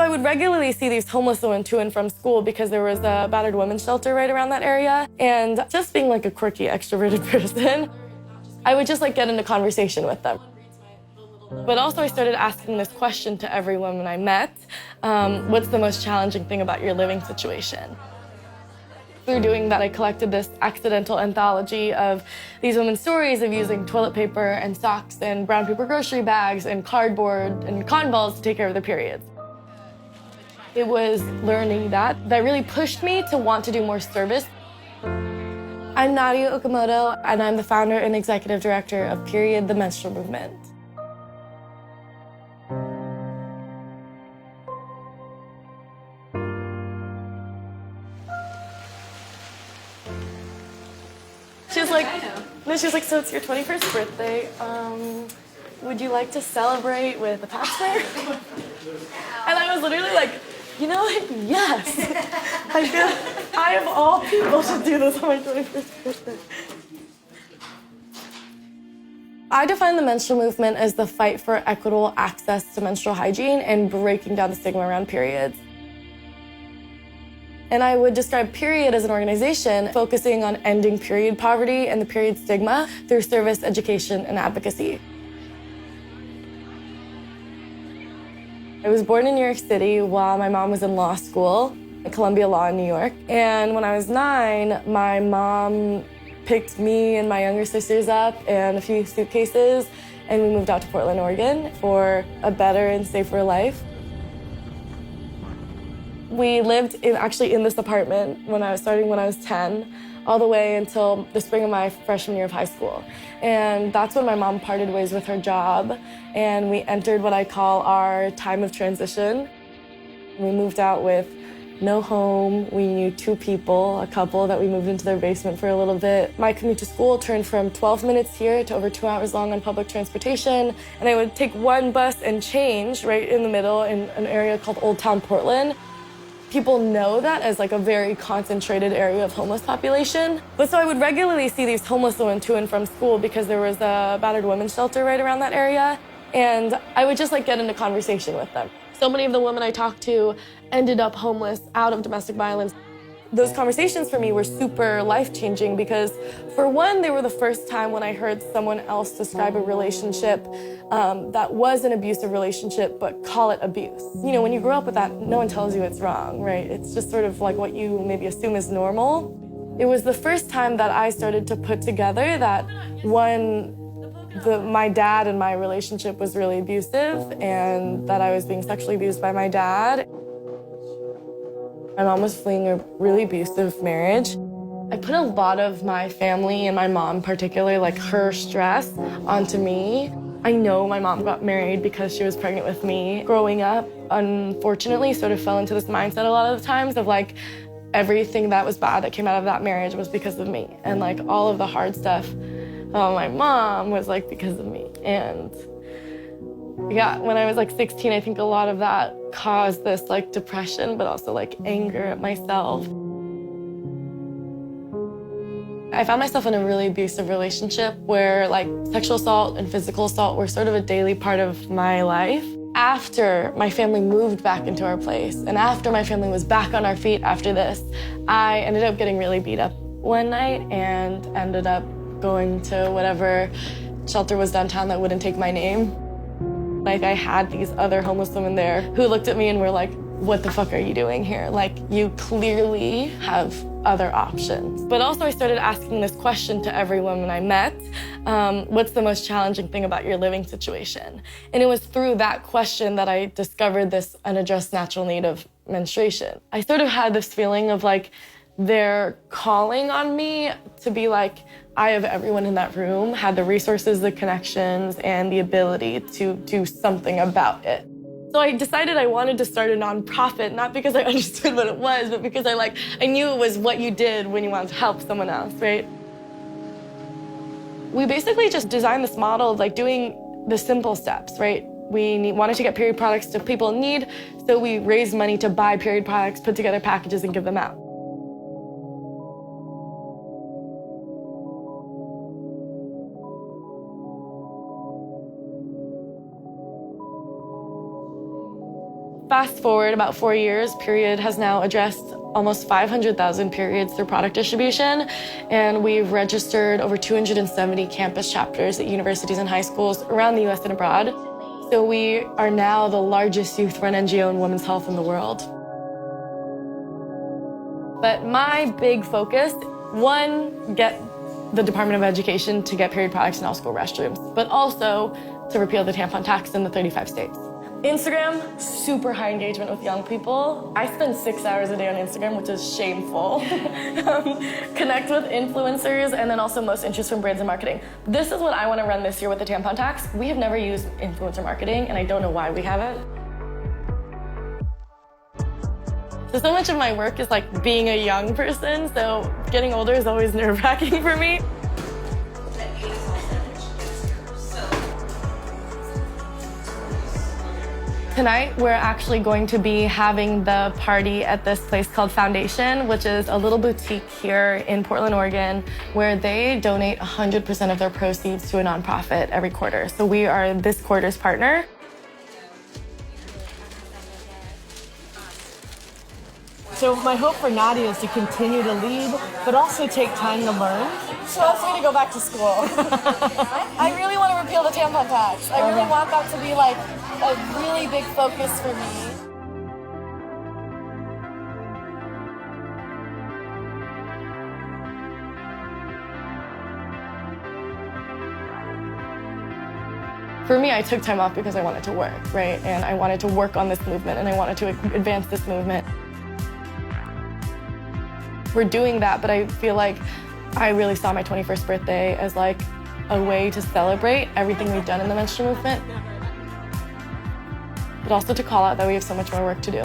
I would regularly see these homeless women to and from school because there was a battered women's shelter right around that area. And just being like a quirky, extroverted person, I would just like get into conversation with them. But also I started asking this question to every woman I met. What's the most challenging thing about your living situation? Through doing that, I collected this accidental anthology of these women's stories of using toilet paper and socks and brown paper grocery bags and cardboard and cotton balls to take care of their periods. It was learning that really pushed me to want to do more service. I'm Nadia Okamoto, and I'm the founder and executive director of Period, the menstrual movement. She's like, so it's your 21st birthday. Would you like to celebrate with a pap smear? And I was literally like, you know what? Yes. I feel I of all people should do this on my 21st birthday. I define the menstrual movement as the fight for equitable access to menstrual hygiene and breaking down the stigma around periods. And I would describe Period as an organization focusing on ending period poverty and the period stigma through service, education, and advocacy. I was born in New York City while my mom was in law school at Columbia Law in New York. And when I was 9, my mom picked me and my younger sisters up and a few suitcases, and we moved out to Portland, Oregon for a better and safer life. We lived actually in this apartment when I was 10, all the way until the spring of my freshman year of high school. And that's when my mom parted ways with her job, and we entered what I call our time of transition. We moved out with no home. We knew 2 people, a couple that we moved into their basement for a little bit. My commute to school turned from 12 minutes here to over 2 hours long on public transportation. And I would take one bus and change right in the middle in an area called Old Town Portland. People know that as like a very concentrated area of homeless population. But so I would regularly see these homeless women to and from school because there was a battered women's shelter right around that area. And I would just like get into conversation with them. So many of the women I talked to ended up homeless out of domestic violence. Those conversations for me were super life-changing because, for one, they were the first time when I heard someone else describe a relationship that was an abusive relationship, but call it abuse. You know, when you grow up with that, no one tells you it's wrong, right? It's just sort of like what you maybe assume is normal. It was the first time that I started to put together that, one, my dad and my relationship was really abusive, and that I was being sexually abused by my dad. My mom was fleeing a really abusive marriage. I put a lot of my family and my mom particularly, like her stress, onto me. I know my mom got married because she was pregnant with me. Growing up, unfortunately, sort of fell into this mindset a lot of the times of like everything that was bad that came out of that marriage was because of me. And like all of the hard stuff about my mom was like because of me. And yeah, when I was like 16, I think a lot of that caused this like depression, but also like anger at myself. I found myself in a really abusive relationship where like sexual assault and physical assault were sort of a daily part of my life. After my family moved back into our place, and after my family was back on our feet after this, I ended up getting really beat up one night and ended up going to whatever shelter was downtown that wouldn't take my name. Like, I had these other homeless women there who looked at me and were like, what the fuck are you doing here? Like, you clearly have other options. But also I started asking this question to every woman I met. What's the most challenging thing about your living situation? And it was through that question that I discovered this unaddressed natural need of menstruation. I sort of had this feeling of like, they're calling on me to be like, I have everyone in that room, had the resources, the connections, and the ability to do something about it. So I decided I wanted to start a nonprofit, not because I understood what it was, but because I knew it was what you did when you wanted to help someone else, right? We basically just designed this model of like doing the simple steps, right? We wanted to get period products to people in need, so we raised money to buy period products, put together packages, and give them out. Fast forward about 4 years, Period has now addressed almost 500,000 periods through product distribution, and we've registered over 270 campus chapters at universities and high schools around the US and abroad. So we are now the largest youth-run NGO in women's health in the world. But my big focus, one, get the Department of Education to get period products in all school restrooms, but also to repeal the tampon tax in the 35 states. Instagram, super high engagement with young people. I spend 6 hours a day on Instagram, which is shameful. Connect with influencers, and then also most interest from brands and marketing. This is what I want to run this year with the tampon tax. We have never used influencer marketing, and I don't know why we haven't. So much of my work is like being a young person, so getting older is always nerve-wracking for me. Tonight, we're actually going to be having the party at this place called Foundation, which is a little boutique here in Portland, Oregon, where they donate 100% of their proceeds to a nonprofit every quarter. So we are this quarter's partner. So my hope for Nadia is to continue to lead, but also take time to learn. She wants me to go back to school. I really want to repeal the tampon tax. I really want that to be like a really big focus for me. For me, I took time off because I wanted to work, right? And I wanted to work on this movement, and I wanted to advance this movement. We're doing that, but I feel like I really saw my 21st birthday as like a way to celebrate everything we've done in the menstrual movement, but also to call out that we have so much more work to do.